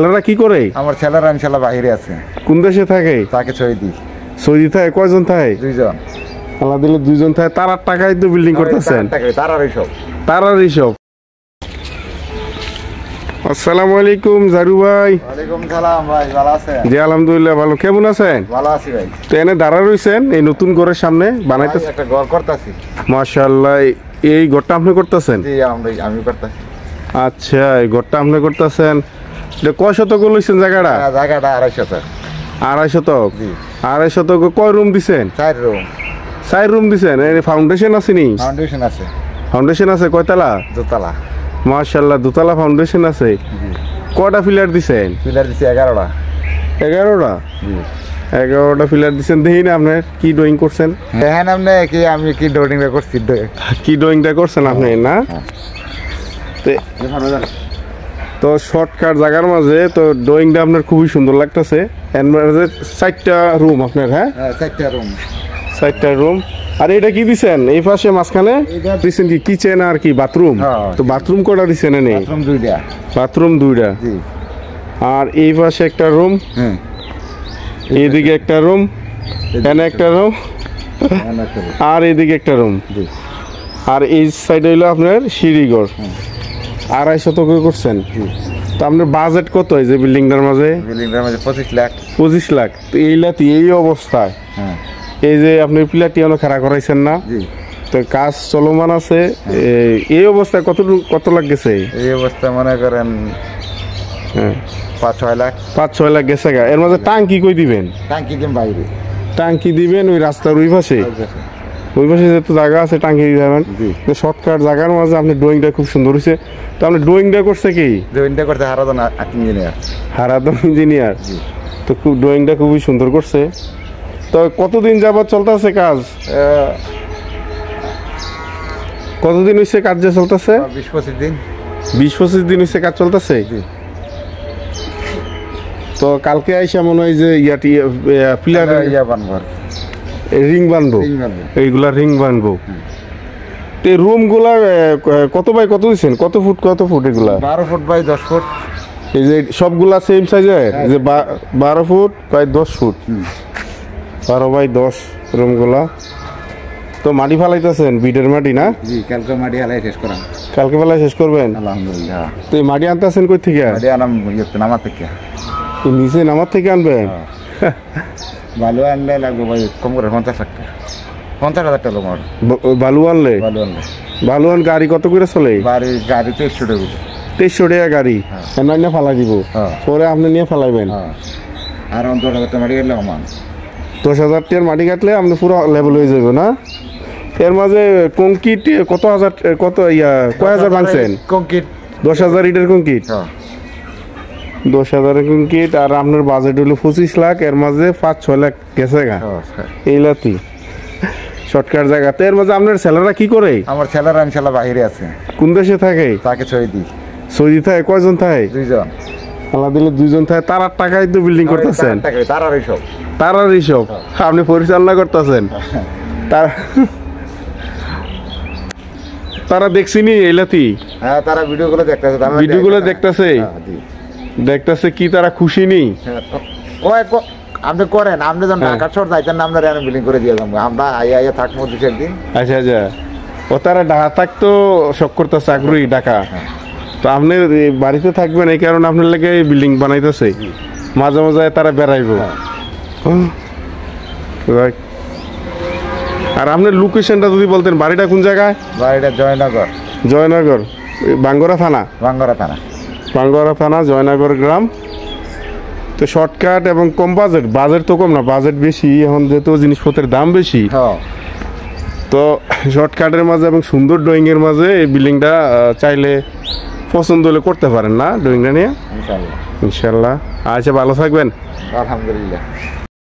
ছেলেরা কি করে? আমার ছেলেরা ইনশাআল্লাহ বাইরে আছে। কোন দেশে থাকে? তাকে সৌদি। সৌদি থাকে? কয়জন থাকে? দুইজন। আল্লাহ দিলে দুইজন থাকে। তারার টাকায় তো বিল্ডিং করতেছেন। তারারই সব। আসসালামু আলাইকুম জারু ভাই। ওয়ালাইকুম সালাম ভাই, ভালো আছেন? জি আলহামদুলিল্লাহ ভালো। কেমন আছেন? ভালো আছি ভাই। তো এনে দাঁড়া রইছেন এই নতুন ঘরের সামনে বানাইতেছেন? একটা ঘর করতেছি। মাশাআল্লাহ। এই ঘরটা আপনি করতেছেন? জি আমি করতেছি। আচ্ছা, এই ঘরটা আপনি করতেছেন। এটা কয় শতক লইছেন জায়গাটা? জায়গাটা 2.5 শতক। 2.5 শতক? জি। 2.5 শতক কয় রুম দিছেন? 4 রুম। 4 রুম দিছেন। এর ফাউন্ডেশন আছে নি? ফাউন্ডেশন আছে। ফাউন্ডেশন আছে কয়তলা? দোতলা। মাশাআল্লাহ, দোতলা ফাউন্ডেশন আছে। জি। কয়টা পিলার দিছেন? পিলার দিছি 11টা। 11টা? জি। 11টা পিলার দিছেন। দেখি না আপনার কি ড্রয়িং করছেন? দেখেন আপনি কি আমি কি ড্রয়িংটা করছি। কি ড্রয়িংটা করছেন আপনি না? তো শর্টকাট জায়গার মাঝে তো ড্রয়িংটা আপনার খুবই সুন্দর লাগতেছে। এর মাঝে 4টা রুম আপনার? হ্যাঁ 4টা রুম। 4টা রুম। আর এটা কি দিছেন এই পাশে মাঝখানে? দিছেন কি কিচেন আর কি বাথরুম? তো বাথরুম কয়টা দিছেন? এনে বাথরুম 2টা। বাথরুম 2টা। জি। আর এই পাশে একটা রুম, এইদিকে একটা রুম, এখানে একটা রুম, আর এইদিকে একটা রুম। আর এই সাইডে হইলো আপনার সিঁড়িঘর। 2.5 শতক করছেন। তো আপনার বাজেট কত এই যে বিল্ডিংটার মাঝে? বিল্ডিংটার মাঝে 25 লাখ। 25 লাখ। তো এই লাতি এই অবস্থায় এই যে আপনি পিলারটি অনেক খাড়া করাইছেন না? তো কাজ চলমান আছে। এই অবস্থায় কত লাখ গেছে? এই অবস্থায় মনে করেন 5-6 লাখ। 5-6 লাখ গেছে গা। এর মাঝে টাঙ্কি কই দিবেন? টাঙ্কি দিন বাইরে। টাঙ্কি দিবেন ওই রাস্তার ওই পাশে? ওই পাশে যেহেতু জায়গা আছে টাঙ্কি দিয়ে যাবেন। শর্টকাট জায়গার মাঝে আপনি ড্রয়িংটা খুব সুন্দর হয়েছে। তো আপনি ড্রয়িংটা করছে কি? ড্রয়িংটা করছে হারাদন ইঞ্জিনিয়ার। হারাদন ইঞ্জিনিয়ার। তো খুব ড্রয়িংটা খুবই সুন্দর করছে। তো কতদিন যাবত চলতেছে কাজ? কতদিন হয়েছে কাজ যে চলতেছে? 20-25 দিন। 20-25 দিন হয়েছে কাজ চলতেছে। তো কালকে আইসা মনে হয় যে পিলার রিং বানবো, এইগুলা রিং বানবো। তো রুম গুলা কত বাই কত দিচ্ছেন? কত ফুট এগুলা? 12 ফুট বাই 10 ফুট। এই যে সবগুলা সেম সাইজের? যে 12 feet by 10 feet. 12 by 10 room গুলা। তো মাটি ফালাইতেছেন? বিটের মাটি না? জি, কালকে মাটি ফালাই শেষ করাম। কালকে ফালাই শেষ করবেন? আলহামদুলিল্লাহ। তো এই মাটি আনতেছেন কই থেকে? মাটি আনাম নামার থেকে। নিচে নামার থেকে আনবেন? বালু আনলে লাগবে ভাই কম করে 50 লাখ টাকা। 50,000 টাকা লাগবে। বালু আনলে? বালু আন গাড়ি কত করে চলে? গাড়ি 2300 টাকা। 2300 টাকা গাড়ি? এমনি ফালাই দিব? পরে আপনি নিয়ে ফালাইবেন? আর 10,000 টাকা মাটি কাটলে সমান। 10,000 টাকার মাটি কাটলে আপনি পুরো লেভেল হয়ে যাবে না? এর মাঝে কংক্রিট কয় হাজার ভাঙছেন? কংক্রিট 10,000 ইটের কংক্রিট। 10,000 কংক্রিট। আর আপনার বাজেট হলো 25 লাখ। এর মাঝে 5-6 লাখ গেছে গা। এই লাতি শর্টকাট জায়গাতে। এর মাঝে আপনার ছেলেরা কি করে? আমার ছেলেরা ইনশাআল্লাহ বাইরে আছে। কোন দেশে থাকে? তাকে সৌদি। সৌদি থাকে? কয়জন থাকে? দুইজন। আল্লাহ দিলে দুইজন থাকে। তারার টাকায় তো বিল্ডিং করতেছেন? তারারই সব। আপনি পরিচালনা করতেছেন? তারা দেখছিনি এলাতি? হ্যাঁ, তারা ভিডিওগুলো দেখতেছে। ভিডিওগুলো দেখতেছে? দেখতেছে কি তারা খুশি নি? আপনি করেন, আপনি যখন ঢাকা শহর যাইতেন না, আমরা বিল্ডিং করে দিয়ে যাবো। আমরা আইয়া থাকবো 2-4 দিন। আচ্ছা। ও তারা ঢাকা থাকতো শখ করতেছে, আগ্রহী ঢাকা। তো আপনি বাড়িতে থাকবেন এই কারণে আপনার লাগে বিল্ডিং বানাইতেছে। মাঝে মাঝে তারা বেড়াইব। আর আপনার লোকেশনটা যদি বলতেন, বাড়িটা কোন জায়গায়? বাড়িটা জয়নগর। জয়নগর বাঙ্গরা থানা? বাঙ্গরা থানা জয়নগর গ্রাম। তো শর্টকাট এবং কম বাজেট তো কম না, বাজেট বেশি এখন যেহেতু জিনিসপত্রের দাম বেশি। তো শর্টকাটের মাঝে এবং সুন্দর ড্রয়িংয়ের মাঝে এই বিল্ডিংটা চাইলে পছন্দ হলে করতে পারেন না ড্রয়িংটা নিয়ে? ইনশাল্লাহ। আচ্ছা, ভালো থাকবেন। আলহামদুলিল্লাহ।